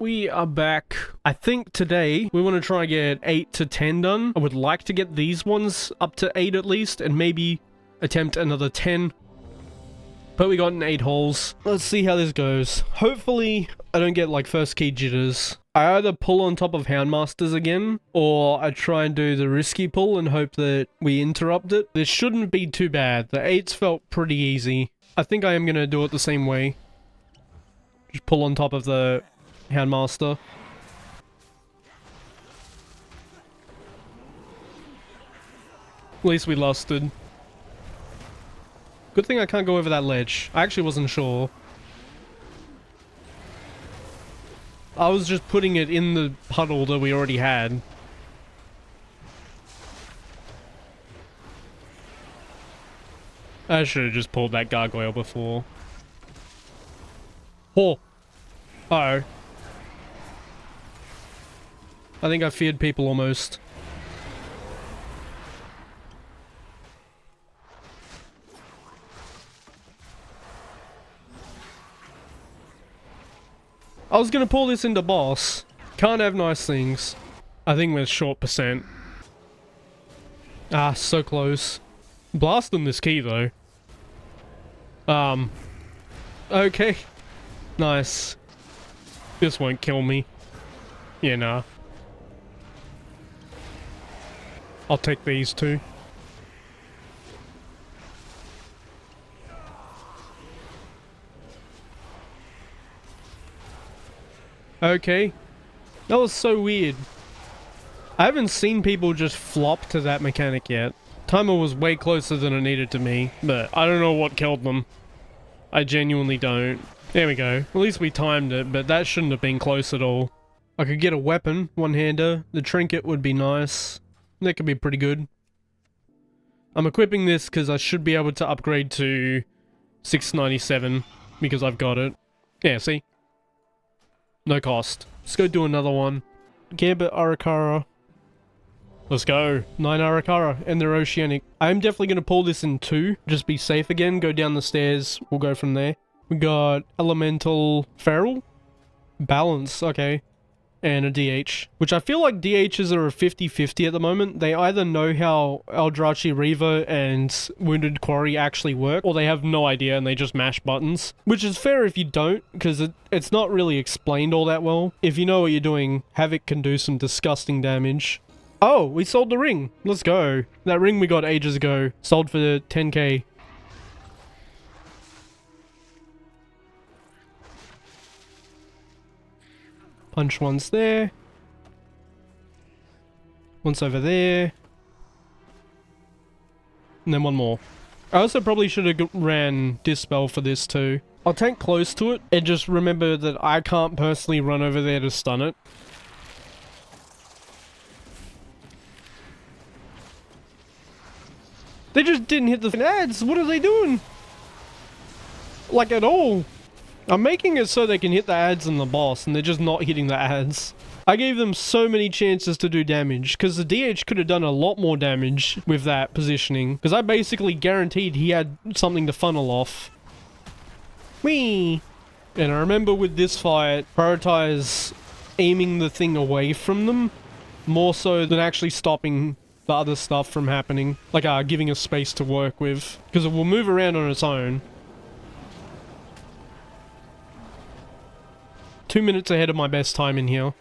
we are back. I think today we want to try and get 8 to 10 done. I would like to get these ones up to 8 at least, and maybe attempt another 10. But we got in 8 holes. Let's see how this goes. Hopefully I don't get like first key jitters. I either pull on top of Houndmasters again, or I try and do the risky pull and hope that we interrupt it. This shouldn't be too bad. The 8s felt pretty easy. I think I am going to do it the same way. Just pull on top of the Houndmaster. At least we lusted. Good thing I can't go over that ledge. I actually wasn't sure. I was just putting it in the puddle that we already had. I should have just pulled that gargoyle before. Oh. Uh-oh. I think I feared people almost. I was gonna pull this into boss. Can't have nice things. I think we're short percent. Ah, so close. Blasting this key though. Okay. Nice. This won't kill me. Yeah, nah. I'll take these two. Okay. That was so weird. I haven't seen people just flop to that mechanic yet. Timer was way closer than it needed to me, but I don't know what killed them. I genuinely don't. There we go. At least we timed it, but that shouldn't have been close at all. I could get a weapon, one-hander. The trinket would be nice. That could be pretty good. I'm equipping this because I should be able to upgrade to 697 because I've got it. Yeah, see? No cost. Let's go do another one. Gambit Ara-Kara. Let's go. 9 Ara-Kara, and they're oceanic. I'm definitely going to pull this in 2. Just be safe again. Go down the stairs. We'll go from there. We got Elemental Feral. Balance. Okay. And a DH. Which I feel like DHs are a 50-50 at the moment. They either know how Eldrazi Reaver and Wounded Quarry actually work, or they have no idea and they just mash buttons. Which is fair if you don't, because it's not really explained all that well. If you know what you're doing, Havoc can do some disgusting damage. Oh, we sold the ring. Let's go. That ring we got ages ago. Sold for 10k. Punch once there. Once over there. And then one more. I also probably should have ran Dispel for this too. I'll tank close to it and just remember that I can't personally run over there to stun it. They just didn't hit the ads. What are they doing? Like at all. I'm making it so they can hit the ads and the boss, and they're just not hitting the ads. I gave them so many chances to do damage, because the DH could have done a lot more damage with that positioning, because I basically guaranteed he had something to funnel off. Whee! And I remember with this fight, prioritize aiming the thing away from them, more so than actually stopping the other stuff from happening, like giving us space to work with, because it will move around on its own. 2 minutes ahead of my best time in here,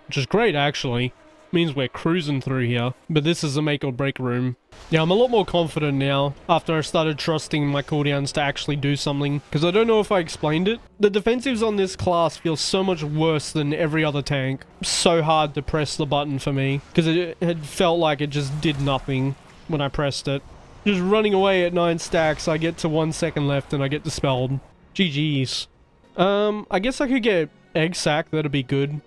which is great actually. Means we're cruising through here, but this is a make or break room. Yeah, I'm a lot more confident now after I started trusting my cooldowns to actually do something, because I don't know if I explained it. The defensives on this class feel so much worse than every other tank. So hard to press the button for me, because it had felt like it just did nothing when I pressed it. Just running away at 9 stacks, I get to 1 second left and I get dispelled. GG's. I guess I could get Egg Sack, that'd be good.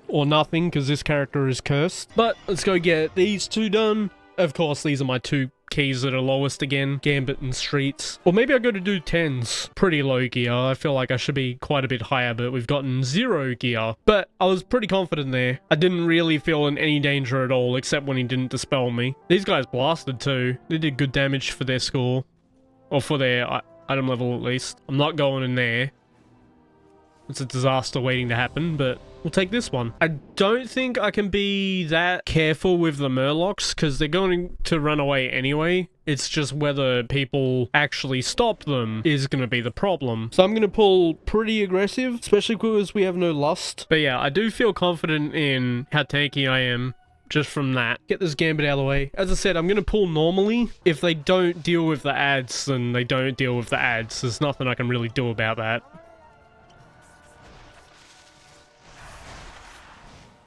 Or nothing, because this character is cursed. But let's go get these 2 done. Of course, these are my 2 keys that are lowest again. Gambit and Streets. Or maybe I go to do 10's. Pretty low gear. I feel like I should be quite a bit higher, but we've gotten 0 gear. But I was pretty confident there. I didn't really feel in any danger at all, except when he didn't dispel me. These guys blasted too. They did good damage for their score. Or for their item level at least. I'm not going in there. It's a disaster waiting to happen, but we'll take this one. I don't think I can be that careful with the Murlocs because they're going to run away anyway. It's just whether people actually stop them is going to be the problem. So I'm going to pull pretty aggressive, especially because we have no lust. But yeah, I do feel confident in how tanky I am. Just from that. Get this gambit out of the way. As I said, I'm going to pull normally. If they don't deal with the ads, then they don't deal with the ads. There's nothing I can really do about that.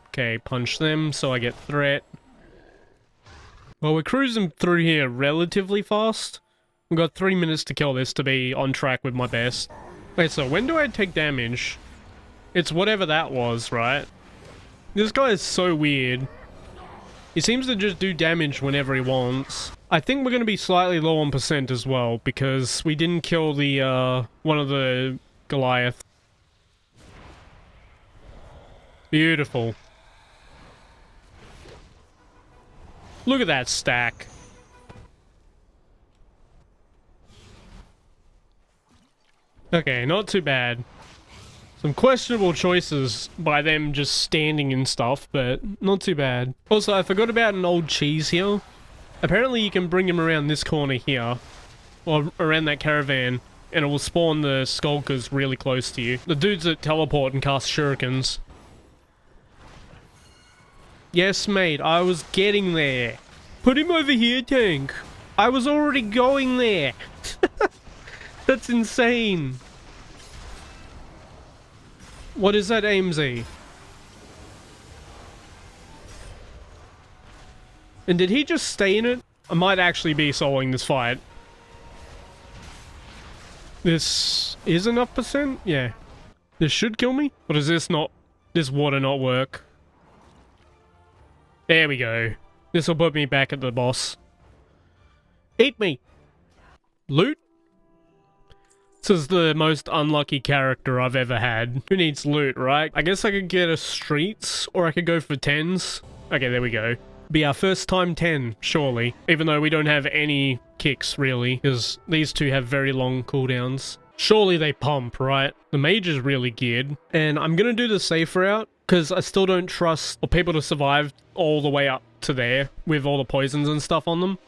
Okay, punch them so I get threat. Well, we're cruising through here relatively fast. We've got 3 minutes to kill this to be on track with my best. Wait, so when do I take damage? It's whatever that was, right? This guy is so weird. He seems to just do damage whenever he wants. I think we're going to be slightly low on percent as well, because we didn't kill the, one of the Goliath. Beautiful. Look at that stack. Okay, not too bad. Some questionable choices by them just standing and stuff, but not too bad. Also, I forgot about an old cheese here. Apparently you can bring him around this corner here, or around that caravan, and it will spawn the skulkers really close to you. The dudes that teleport and cast shurikens. Yes, mate, I was getting there. Put him over here, tank. I was already going there. That's insane. What is that, AMZ? And did he just stay in it? I might actually be soloing this fight. This is enough percent? Yeah. This should kill me? Or does this not... this water not work? There we go. This will put me back at the boss. Eat me! Loot? This is the most unlucky character I've ever had. Who needs loot, right? I guess I could get a streets, or I could go for 10's. Okay, there we go. Be our first time 10, surely. Even though we don't have any kicks, really, because these two have very long cooldowns. Surely they pump, right? The mage is really geared. And I'm gonna do the safe route, because I still don't trust people to survive all the way up to there, with all the poisons and stuff on them.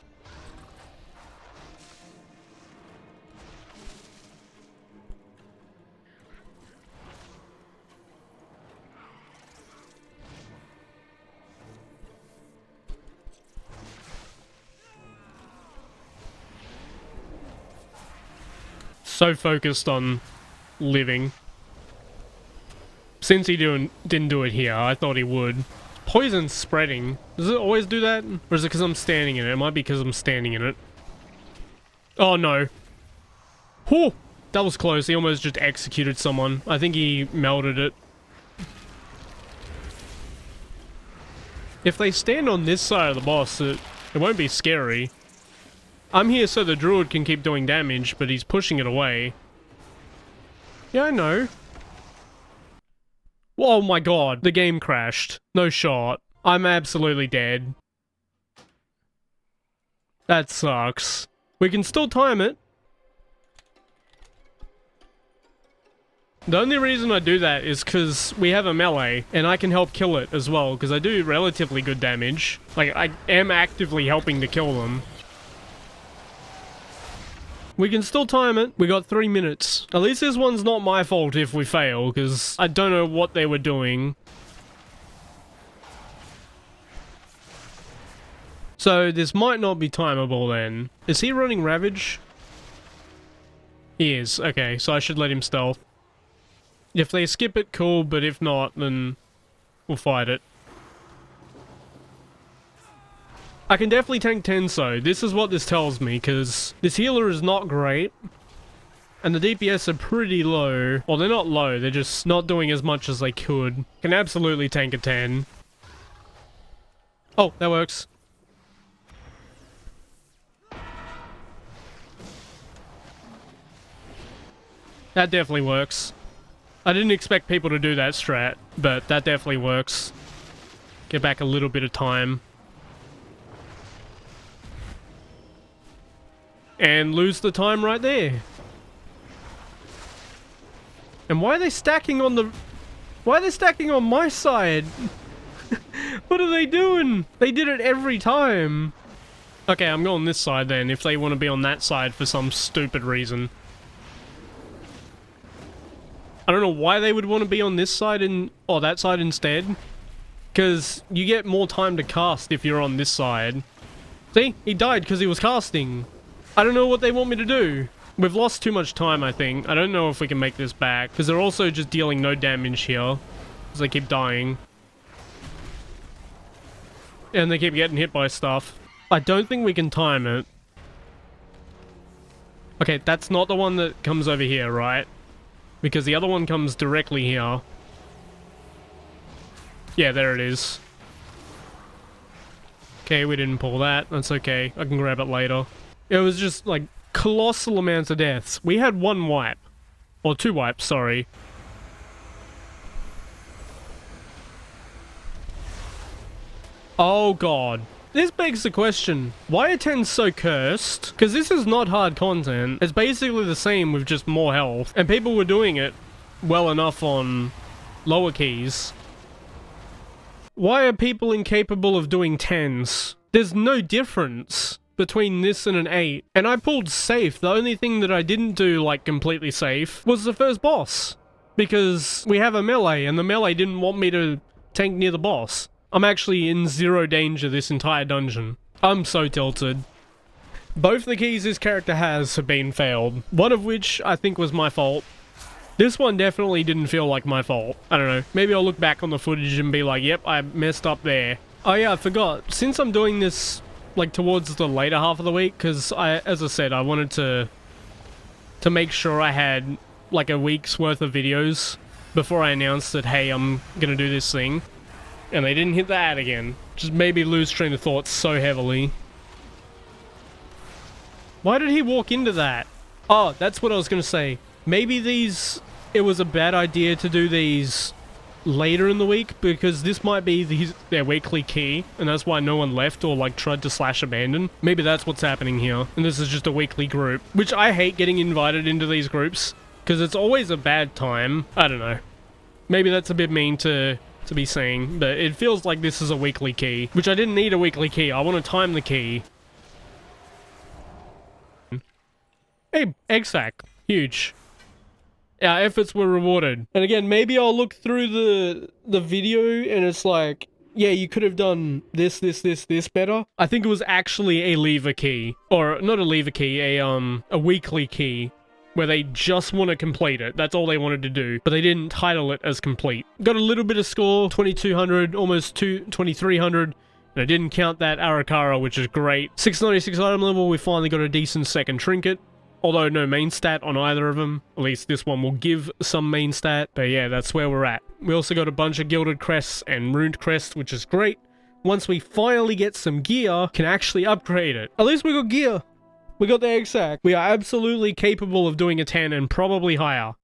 So focused on living. Since he didn't do it here, I thought he would. Poison's spreading. Does it always do that? Or is it because I'm standing in it? It might be because I'm standing in it. Oh no. Whew! That was close. He almost just executed someone. I think he melted it. If they stand on this side of the boss, it won't be scary. I'm here so the druid can keep doing damage, but he's pushing it away. Yeah, I know. Oh my god, the game crashed. No shot. I'm absolutely dead. That sucks. We can still time it. The only reason I do that is because we have a melee, and I can help kill it as well, because I do relatively good damage. Like, I am actively helping to kill them. We can still time it. We got 3 minutes. At least this one's not my fault if we fail, because I don't know what they were doing. So this might not be timeable then. Is he running Ravage? He is. Okay, so I should let him stealth. If they skip it, cool, but if not, then we'll fight it. I can definitely tank 10's though. This is what this tells me, because this healer is not great. And the DPS are pretty low. Well, they're not low, they're just not doing as much as they could. Can absolutely tank a 10. Oh, that works. That definitely works. I didn't expect people to do that strat, but that definitely works. Get back a little bit of time. And lose the time right there. And why are they stacking on the... Why are they stacking on my side? What are they doing? They did it every time. Okay, I'm going this side then, if they want to be on that side for some stupid reason. I don't know why they would want to be on this side or that side instead. Because you get more time to cast if you're on this side. See? He died because he was casting. I don't know what they want me to do. We've lost too much time, I think. I don't know if we can make this back. Because they're also just dealing no damage here. Because they keep dying. And they keep getting hit by stuff. I don't think we can time it. Okay, that's not the one that comes over here, right? Because the other one comes directly here. Yeah, there it is. Okay, we didn't pull that. That's okay. I can grab it later. It was just, like, colossal amounts of deaths. We had one wipe. Or two wipes, sorry. Oh god. This begs the question, why are 10's so cursed? Because this is not hard content. It's basically the same with just more health. And people were doing it well enough on lower keys. Why are people incapable of doing 10's? There's no difference between this and an 8. And I pulled safe. The only thing that I didn't do, like, completely safe was the first boss. Because we have a melee, and the melee didn't want me to tank near the boss. I'm actually in zero danger this entire dungeon. I'm so tilted. Both the keys this character has have been failed. One of which I think was my fault. This one definitely didn't feel like my fault. I don't know. Maybe I'll look back on the footage and be like, yep, I messed up there. Oh yeah, I forgot. Since I'm doing this, like, towards the later half of the week, because as I said, I wanted to make sure I had, like, a week's worth of videos before I announced that, hey, I'm gonna do this thing. And they didn't hit the ad again. Just made me lose train of thought so heavily. Why did he walk into that? Oh, that's what I was gonna say. Maybe it was a bad idea to do these later in the week, because this might be their weekly key, and that's why no one left or, like, tried to slash abandon. Maybe that's what's happening here, and this is just a weekly group. Which I hate getting invited into these groups, because it's always a bad time. I don't know. Maybe that's a bit mean to be saying, but it feels like this is a weekly key, which I didn't need a weekly key. I want to time the key. Hey, egg sack. Huge. Our efforts were rewarded. And again, maybe I'll look through the video and it's like, yeah, you could have done this better. I think it was actually a lever key. Or, not a lever key, a weekly key. Where they just want to complete it. That's all they wanted to do. But they didn't title it as complete. Got a little bit of score, 2200, almost 2300. And I didn't count that Ara-Kara, which is great. 696 item level, we finally got a decent second trinket. Although no main stat on either of them. At least this one will give some main stat. But yeah, that's where we're at. We also got a bunch of gilded crests and runed crests, which is great. Once we finally get some gear, can actually upgrade it. At least we got gear. We got the egg sack. We are absolutely capable of doing a 10 and probably higher.